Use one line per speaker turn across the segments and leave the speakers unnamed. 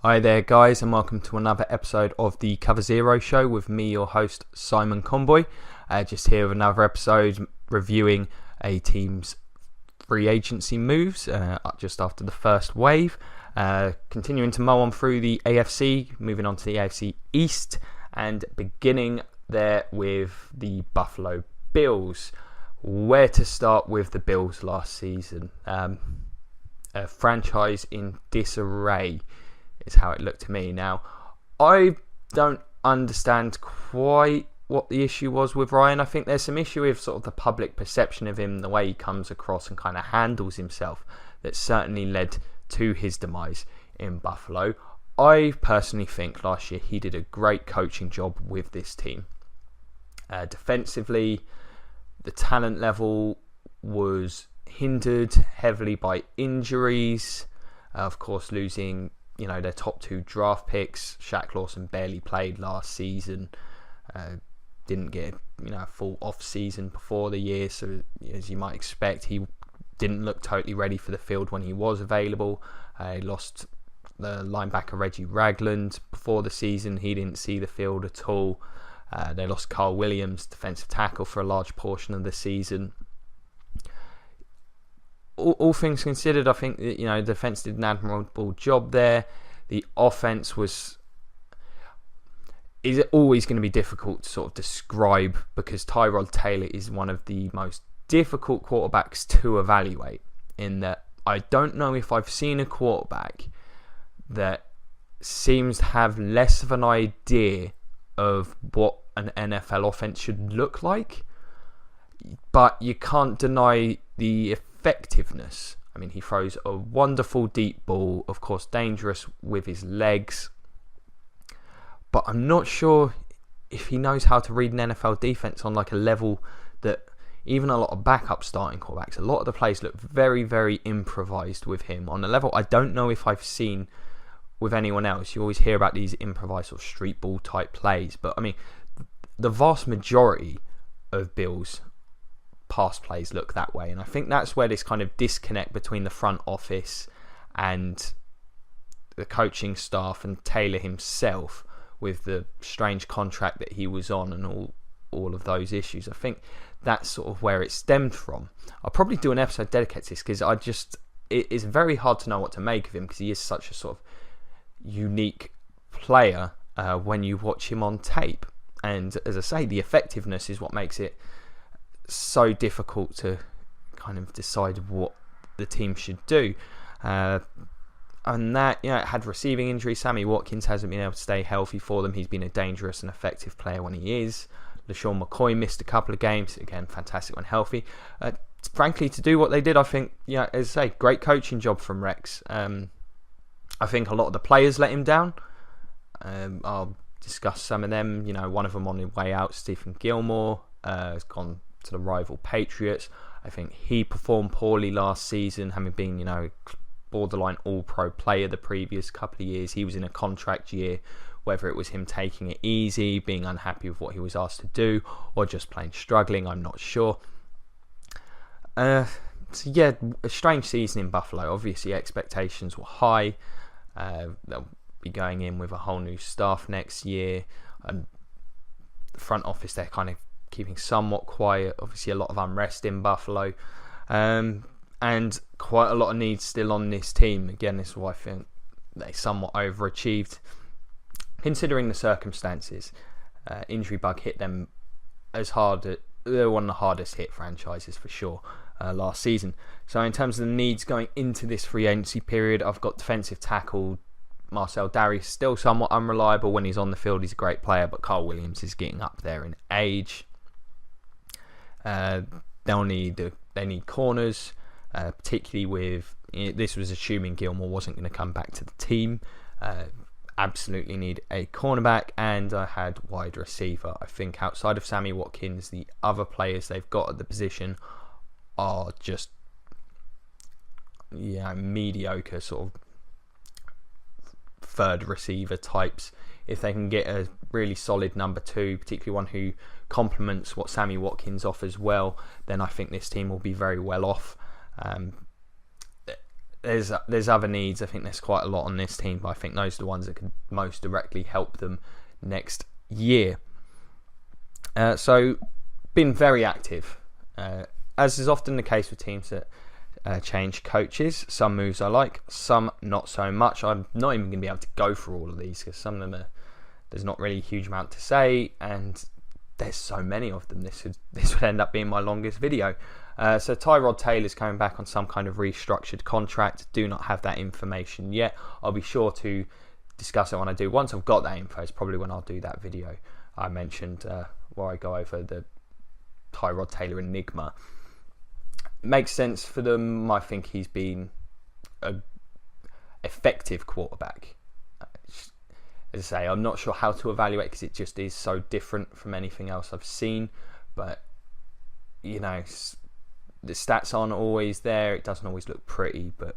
Hi there, guys, and welcome to another episode of the Cover Zero Show with me, your host, Simon Conboy. Just here with another episode reviewing a team's free agency moves just after the first wave. Continuing to mow on through the AFC, moving on to the AFC East, and beginning there with the Buffalo Bills. Where to start with the Bills last season? A franchise in disarray is how it looked to me. Now, I don't understand quite what the issue was with Ryan. I think there's some issue with sort of the public perception of him, the way he comes across and kind of handles himself, that certainly led to his demise in Buffalo. I personally think last year he did a great coaching job with this team. Defensively, the talent level was hindered heavily by injuries. Of course, losing their top two draft picks. Shaq Lawson barely played last season. Didn't get a full off season before the year, so as you might expect, he didn't look totally ready for the field when he was available. He lost the linebacker Reggie Ragland before the season. He didn't see the field at all. They lost Carl Williams, defensive tackle, for a large portion of the season. All things considered, I think the defense did an admirable job there. The offense is always going to be difficult to sort of describe, because Tyrod Taylor is one of the most difficult quarterbacks to evaluate, in that I don't know if I've seen a quarterback that seems to have less of an idea of what an NFL offense should look like, but you can't deny the effectiveness. I mean, he throws a wonderful deep ball, of course dangerous with his legs, but I'm not sure if he knows how to read an NFL defense on like a level that even a lot of backup starting quarterbacks, a lot of the plays look very, very improvised with him on a level I don't know if I've seen with anyone else. You always hear about these improvised sort of street ball type plays, but I mean, the vast majority of Bills pass plays look that way, and I think that's where this kind of disconnect between the front office and the coaching staff and Taylor himself, with the strange contract that he was on and all of those issues, I think that's sort of where it stemmed from. I'll probably do an episode dedicated to this, because it is very hard to know what to make of him, because he is such a sort of unique player when you watch him on tape. And as I say, the effectiveness is what makes it so difficult to kind of decide what the team should do. And that, it had receiving injuries. Sammy Watkins hasn't been able to stay healthy for them. He's been a dangerous and effective player when he is. LaShawn McCoy missed a couple of games. Again, fantastic when healthy. Frankly, to do what they did, I think, as I say, great coaching job from Rex. I think a lot of the players let him down. I'll discuss some of them. One of them on his way out, Stephen Gilmore, has gone to the rival Patriots. I think he performed poorly last season, having been, borderline all-pro player the previous couple of years. He was in a contract year, whether it was him taking it easy, being unhappy with what he was asked to do, or just plain struggling, I'm not sure. A strange season in Buffalo. Obviously, expectations were high. They'll be going in with a whole new staff next year. The front office, they're kind of keeping somewhat quiet. Obviously, a lot of unrest in Buffalo. And quite a lot of needs still on this team. Again, this is why I think they somewhat overachieved, considering the circumstances. Injury bug hit them as hard. They're one of the hardest hit franchises for sure last season. So in terms of the needs going into this free agency period, I've got defensive tackle Marcel Darius, still somewhat unreliable when he's on the field. He's a great player, but Carl Williams is getting up there in age. They need corners. Particularly with, this was assuming Gilmore wasn't going to come back to the team. Absolutely need a cornerback, and I had wide receiver. I think outside of Sammy Watkins, the other players they've got at the position are just mediocre sort of third receiver types. If they can get a really solid number two, particularly one who complements what Sammy Watkins offers well, then I think this team will be very well off. there's other needs. I think there's quite a lot on this team, but I think those are the ones that could most directly help them next year. So, been very active. As is often the case with teams that change coaches. Some moves I like, some not so much. I'm not even going to be able to go through all of these because some of them there's not really a huge amount to say, and there's so many of them. This would end up being my longest video. So Tyrod Taylor's coming back on some kind of restructured contract. Do not have that information yet. I'll be sure to discuss it when I do. Once I've got that info, it's probably when I'll do that video I mentioned where I go over the Tyrod Taylor enigma. Makes sense for them. I think he's been an effective quarterback. As I say, I'm not sure how to evaluate because it just is so different from anything else I've seen. But, you know, the stats aren't always there. It doesn't always look pretty. But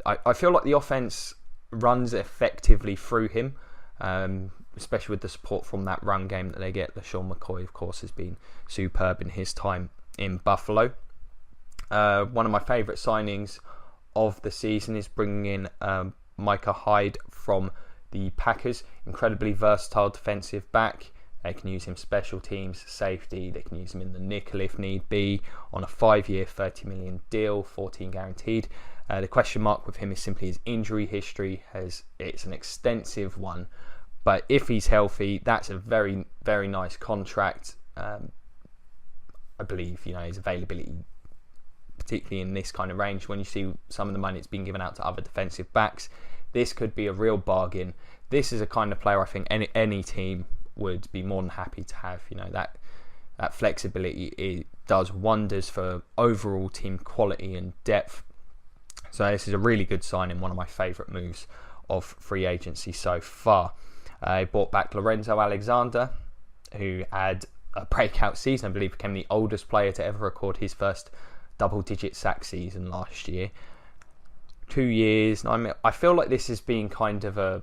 I feel like the offense runs effectively through him, especially with the support from that run game that they get. LeSean McCoy, of course, has been superb in his time in Buffalo. One of my favourite signings of the season is bringing in Micah Hyde from the Packers. Incredibly versatile defensive back. They can use him special teams, safety. They can use him in the nickel if need be on a 5-year, $30 million deal, 14 guaranteed. The question mark with him is simply his injury history. It's an extensive one, but if he's healthy, that's a very, very nice contract. I believe, you know, his availability, particularly in this kind of range, when you see some of the money that's been given out to other defensive backs, this could be a real bargain. This is a kind of player I think any team would be more than happy to have. You know, that flexibility, it does wonders for overall team quality and depth. So this is a really good signing, one of my favourite moves of free agency so far. I brought back Lorenzo Alexander, who had a breakout season. I believe became the oldest player to ever record his first double-digit sack season last year. 2 years. I mean, I feel like this has been kind of a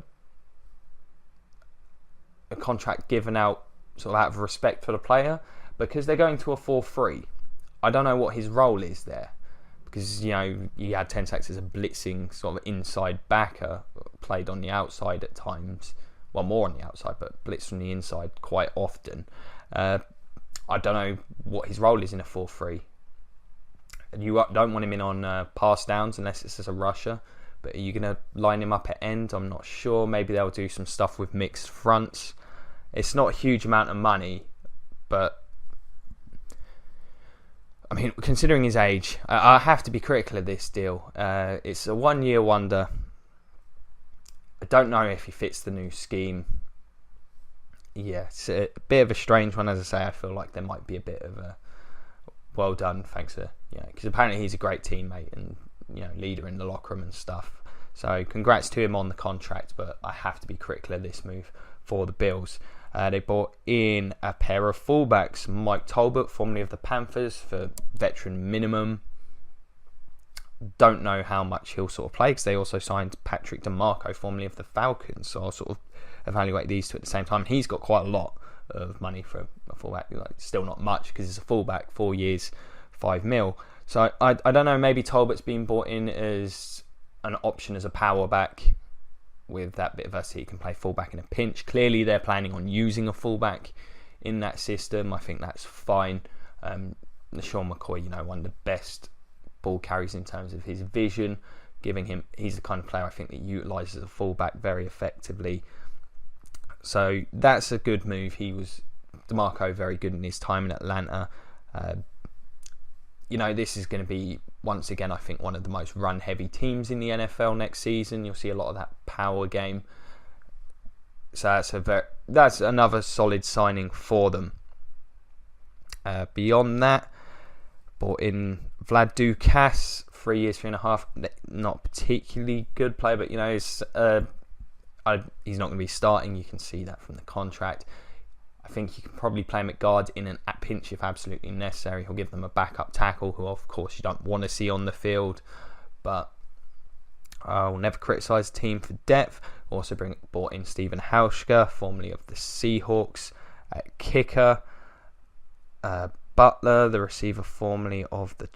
contract given out sort of out of respect for the player because they're going to a 4-3. I don't know what his role is there because, you know, he had 10 sacks as a blitzing sort of inside backer, played on the outside at times. Well, more on the outside, but blitz from the inside quite often. I don't know what his role is in a 4-3. You don't want him in on pass downs unless it's as a rusher. But are you going to line him up at end? I'm not sure. Maybe they'll do some stuff with mixed fronts. It's not a huge amount of money, but I mean, considering his age, I have to be critical of this deal. It's a 1-year wonder. I don't know if he fits the new scheme. Yeah, it's a bit of a strange one. As I say, I feel like there might be a bit of a well done, thanks to, because apparently he's a great teammate and, you know, leader in the locker room and stuff. So congrats to him on the contract, but I have to be critical of this move for the Bills. They brought in a pair of fullbacks, Mike Talbot, formerly of the Panthers, for veteran minimum. Don't know how much he'll sort of play because they also signed Patrick DeMarco, formerly of the Falcons. So I'll sort of evaluate these two at the same time. He's got quite a lot of money for a fullback, like still not much because it's a fullback, 4 years, $5 million. So I don't know, maybe Talbot's been brought in as an option as a power back with that bit of versatility. He can play fullback in a pinch. Clearly they're planning on using a fullback in that system. I think that's fine. LeSean McCoy, one of the best ball carries in terms of his vision, he's the kind of player I think that utilises a fullback very effectively. So that's a good move. DeMarco very good in his time in Atlanta. This is going to be, once again, I think one of the most run-heavy teams in the NFL next season. You'll see a lot of that power game. So that's another solid signing for them. Beyond that, brought in Vlad Dukas, 3 years, 3.5. Not particularly good player, but he's not going to be starting. You can see that from the contract. I think you can probably play him at guard in an at pinch if absolutely necessary. He'll give them a backup tackle, who of course you don't want to see on the field. But I'll never criticise the team for depth. Also brought in Stephen Hauschka, formerly of the Seahawks, at kicker. Butler, the receiver formerly of the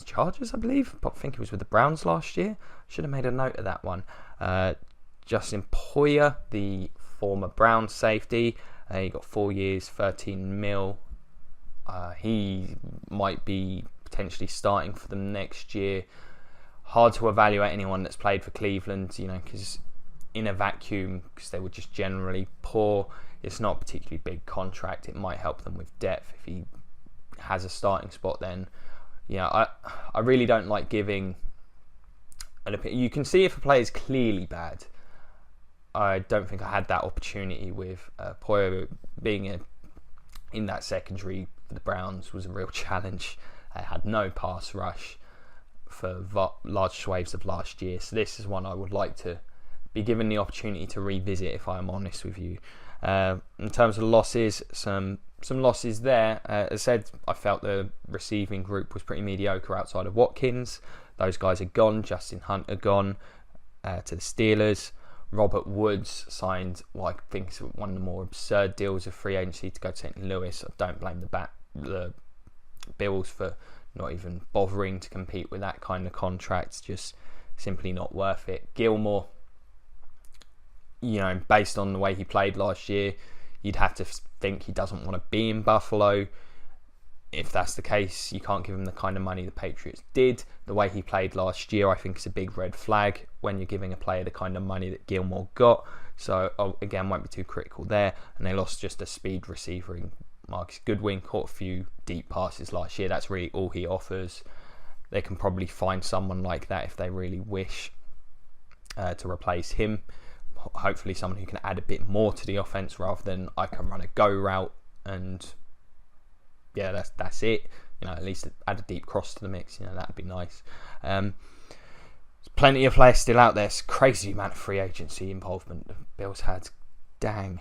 Chargers, I believe. I think he was with the Browns last year. Should have made a note of that one. Justin Poyer, the former Browns safety. He got 4 years, 13 mil. He might be potentially starting for them next year. Hard to evaluate anyone that's played for Cleveland, because in a vacuum, because they were just generally poor. It's not a particularly big contract. It might help them with depth if he has a starting spot. Then, I really don't like giving an opinion. You can see if a player is clearly bad. I don't think I had that opportunity with Poyer being in that secondary for the Browns was a real challenge. They had no pass rush for large swathes of last year. So this is one I would like to be given the opportunity to revisit, if I'm honest with you. In terms of losses, some losses there. As I said, I felt the receiving group was pretty mediocre outside of Watkins. Those guys are gone. Justin Hunt are gone to the Steelers. Robert Woods signed what I think is one of the more absurd deals of free agency to go to St. Louis. I don't blame the Bills for not even bothering to compete with that kind of contract. Just simply not worth it. Gilmore, based on the way he played last year, you'd have to think he doesn't want to be in Buffalo. If that's the case, you can't give him the kind of money the Patriots did. The way he played last year, I think, is a big red flag when you're giving a player the kind of money that Gilmore got. So, again, won't be too critical there. And they lost just a speed receiver in Marcus Goodwin. Caught a few deep passes last year. That's really all he offers. They can probably find someone like that if they really wish to replace him. Hopefully someone who can add a bit more to the offense rather than I can run a go route and that's it. At least add a deep cross to the mix. That'd be nice. There's plenty of players still out there. It's crazy amount of free agency involvement the Bills had. Dang.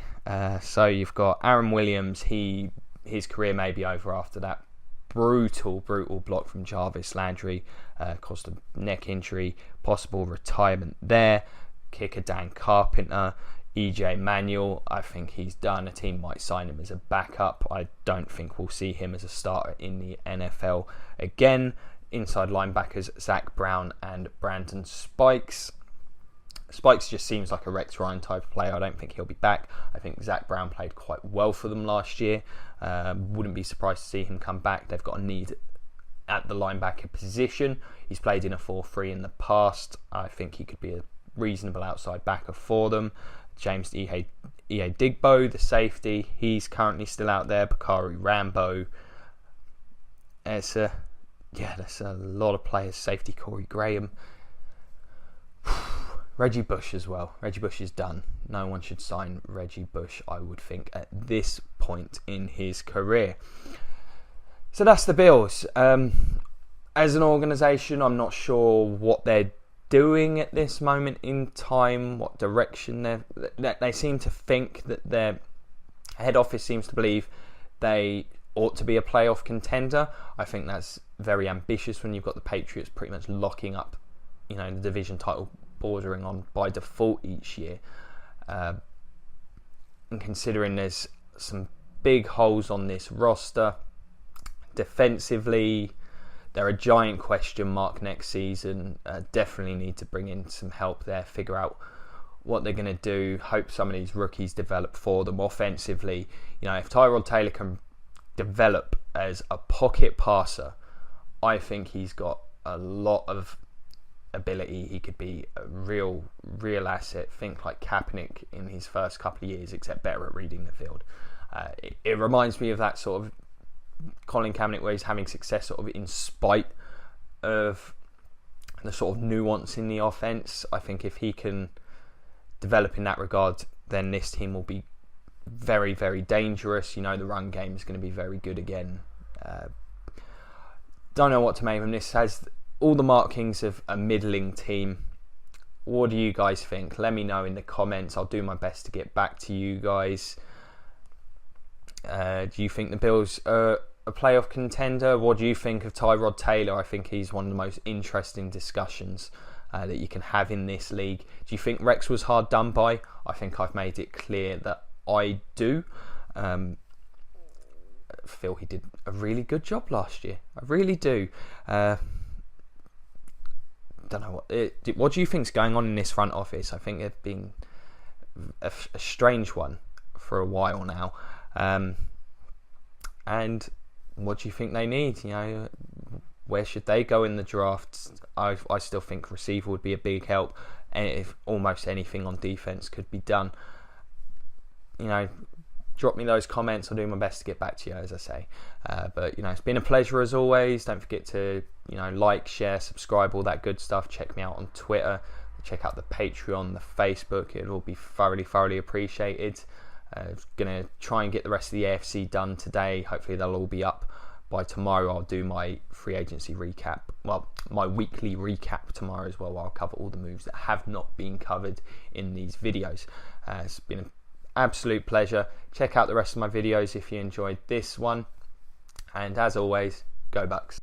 So you've got Aaron Williams. His career may be over after that brutal block from Jarvis Landry. Caused a neck injury. Possible retirement there. Kicker Dan Carpenter. EJ Manuel, I think he's done. A team might sign him as a backup. I don't think we'll see him as a starter in the NFL again. Inside linebackers, Zach Brown and Brandon Spikes. Spikes just seems like a Rex Ryan type of player. I don't think he'll be back. I think Zach Brown played quite well for them last year. Wouldn't be surprised to see him come back. They've got a need at the linebacker position. He's played in a 4-3 in the past. I think he could be a reasonable outside backer for them. James E.A. Digbo, the safety, he's currently still out there. Bakari Rambo. There's a lot of players. Safety Corey Graham. Reggie Bush as well. Reggie Bush is done. No one should sign Reggie Bush, I would think, at this point in his career. So that's the Bills. As an organisation, I'm not sure what they're doing at this moment in time, what direction they seem to think that their head office seems to believe they ought to be a playoff contender. I think that's very ambitious when you've got the Patriots pretty much locking up, the division title bordering on by default each year. And considering there's some big holes on this roster, defensively, they're a giant question mark next season. Definitely need to bring in some help there, figure out what they're going to do. Hope some of these rookies develop for them offensively. If Tyrod Taylor can develop as a pocket passer, I think he's got a lot of ability. He could be a real asset. Think like Kaepernick in his first couple of years, except better at reading the field. It reminds me of that sort of Colin Kaepernick where he's having success sort of in spite of the sort of nuance in the offense. I think if he can develop in that regard, then this team will be very, very dangerous. The run game is going to be very good again. Don't know what to make of him. This has all the markings of a middling team. What do you guys think? Let me know in the comments. I'll do my best to get back to you guys. Do you think the Bills are a playoff contender? What do you think of Tyrod Taylor? I think he's one of the most interesting discussions that you can have in this league. Do you think Rex was hard done by? I think I've made it clear that I do. Feel he did a really good job last year. I really do. don't know what do you think's going on in this front office? I think they've been a strange one for a while now. And what do you think they need? You know, where should they go in the draft? I still think receiver would be a big help, and if almost anything on defense could be done, you know, drop me those comments. I'll do my best to get back to you, as I say. But, you know, it's been a pleasure as always. Don't forget to, you know, like, share, subscribe, all that good stuff. Check me out on Twitter. Check out the Patreon, the Facebook. It'll all be thoroughly appreciated. Going to try and get the rest of the AFC done today. Hopefully they'll all be up by tomorrow. I'll do my free agency recap. Well, my weekly recap tomorrow as well. I'll cover all the moves that have not been covered in these videos. It's been an absolute pleasure. Check out the rest of my videos if you enjoyed this one. And as always, go Bucks.